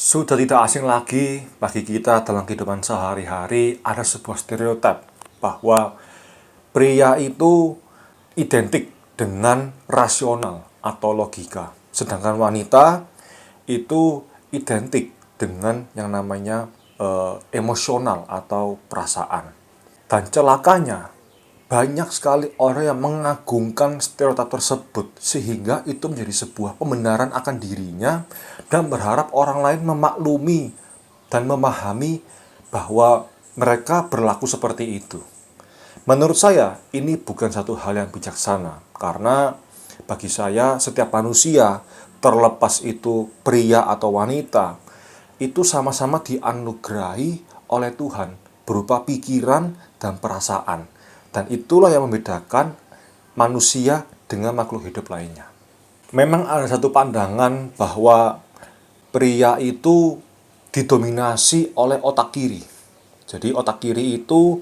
Sudah tidak asing lagi bagi kita dalam kehidupan sehari-hari ada sebuah stereotip bahwa pria itu identik dengan rasional atau logika. Sedangkan wanita itu identik dengan yang namanya emosional atau perasaan. Dan celakanya, banyak sekali orang yang mengagungkan stereotip tersebut sehingga itu menjadi sebuah pembenaran akan dirinya dan berharap orang lain memaklumi dan memahami bahwa mereka berlaku seperti itu. Menurut saya, ini bukan satu hal yang bijaksana karena bagi saya setiap manusia, terlepas itu pria atau wanita, itu sama-sama dianugerahi oleh Tuhan berupa pikiran dan perasaan. Dan itulah yang membedakan manusia dengan makhluk hidup lainnya. Memang ada satu pandangan bahwa pria itu didominasi oleh otak kiri. Jadi otak kiri itu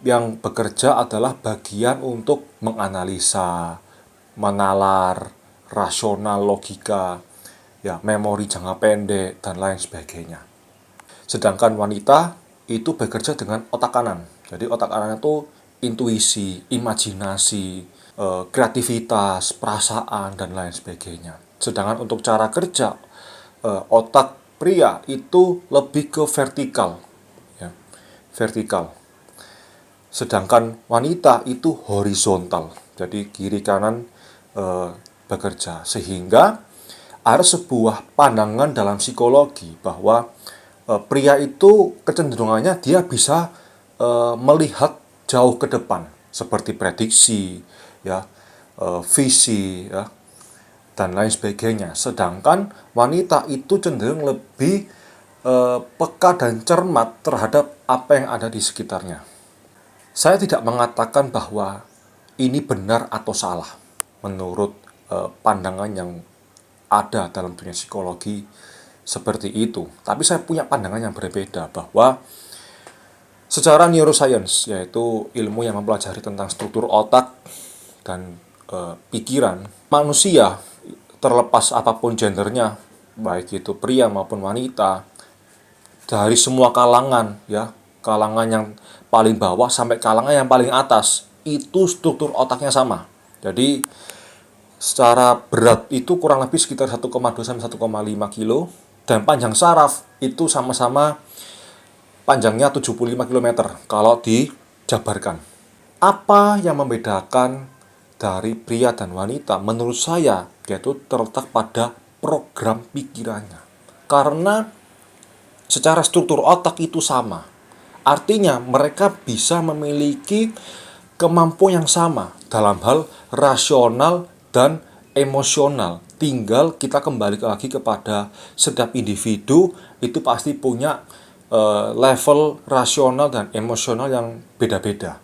yang bekerja adalah bagian untuk menganalisa, menalar, rasional, logika, ya, memori jangka pendek, dan lain sebagainya. Sedangkan wanita itu bekerja dengan otak kanan. Jadi otak kanan itu intuisi, imajinasi, kreativitas, perasaan, dan lain sebagainya. Sedangkan untuk cara kerja, otak pria itu lebih ke vertikal, ya, vertikal. Sedangkan wanita itu horizontal, jadi kiri kanan bekerja. Sehingga ada sebuah pandangan dalam psikologi bahwa pria itu kecenderungannya dia bisa melihat jauh ke depan, seperti prediksi, ya, visi, ya, dan lain sebagainya. Sedangkan wanita itu cenderung lebih peka dan cermat terhadap apa yang ada di sekitarnya. Saya tidak mengatakan bahwa ini benar atau salah menurut pandangan yang ada dalam dunia psikologi seperti itu. Tapi saya punya pandangan yang berbeda bahwa secara neuroscience, yaitu ilmu yang mempelajari tentang struktur otak dan pikiran, manusia terlepas apapun gendernya, baik itu pria maupun wanita, dari semua kalangan, ya, kalangan yang paling bawah sampai kalangan yang paling atas, itu struktur otaknya sama. Jadi secara berat itu kurang lebih sekitar 1,2 sampai 1,5 kilo, dan panjang saraf itu sama-sama panjangnya 75 km kalau dijabarkan. Apa yang membedakan dari pria dan wanita menurut saya yaitu terletak pada program pikirannya. Karena secara struktur otak itu sama. Artinya mereka bisa memiliki kemampuan yang sama dalam hal rasional dan emosional. Tinggal kita kembali lagi kepada setiap individu itu pasti punya level rasional dan emosional yang beda-beda.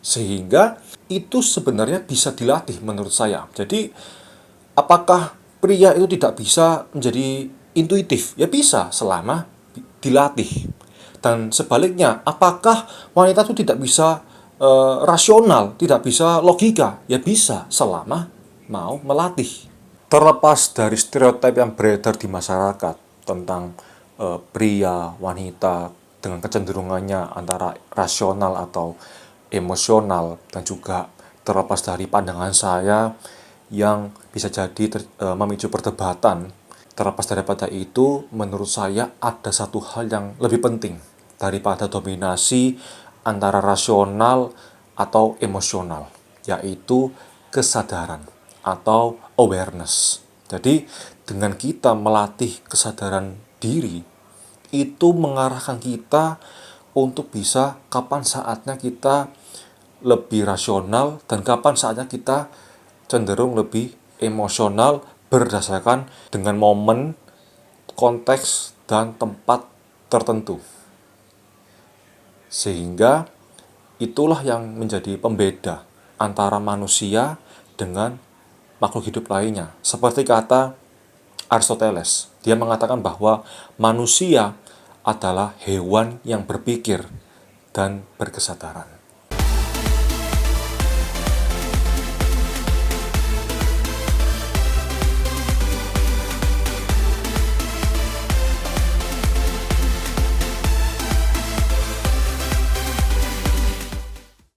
Sehingga itu sebenarnya bisa dilatih menurut saya. Jadi apakah pria itu tidak bisa menjadi intuitif? Ya bisa, selama dilatih. Dan sebaliknya, apakah wanita itu tidak bisa rasional, tidak bisa logika? Ya bisa, selama mau melatih. Terlepas dari stereotip yang beredar di masyarakat tentang pria, wanita dengan kecenderungannya antara rasional atau emosional, dan juga terlepas dari pandangan saya yang bisa jadi memicu perdebatan, terlepas daripada itu, menurut saya ada satu hal yang lebih penting daripada dominasi antara rasional atau emosional, yaitu kesadaran atau awareness. Jadi dengan kita melatih kesadaran diri, itu mengarahkan kita untuk bisa kapan saatnya kita lebih rasional dan kapan saatnya kita cenderung lebih emosional berdasarkan dengan momen, konteks, dan tempat tertentu. Sehingga itulah yang menjadi pembeda antara manusia dengan makhluk hidup lainnya. Seperti kata Aristoteles, dia mengatakan bahwa manusia adalah hewan yang berpikir dan berkesadaran.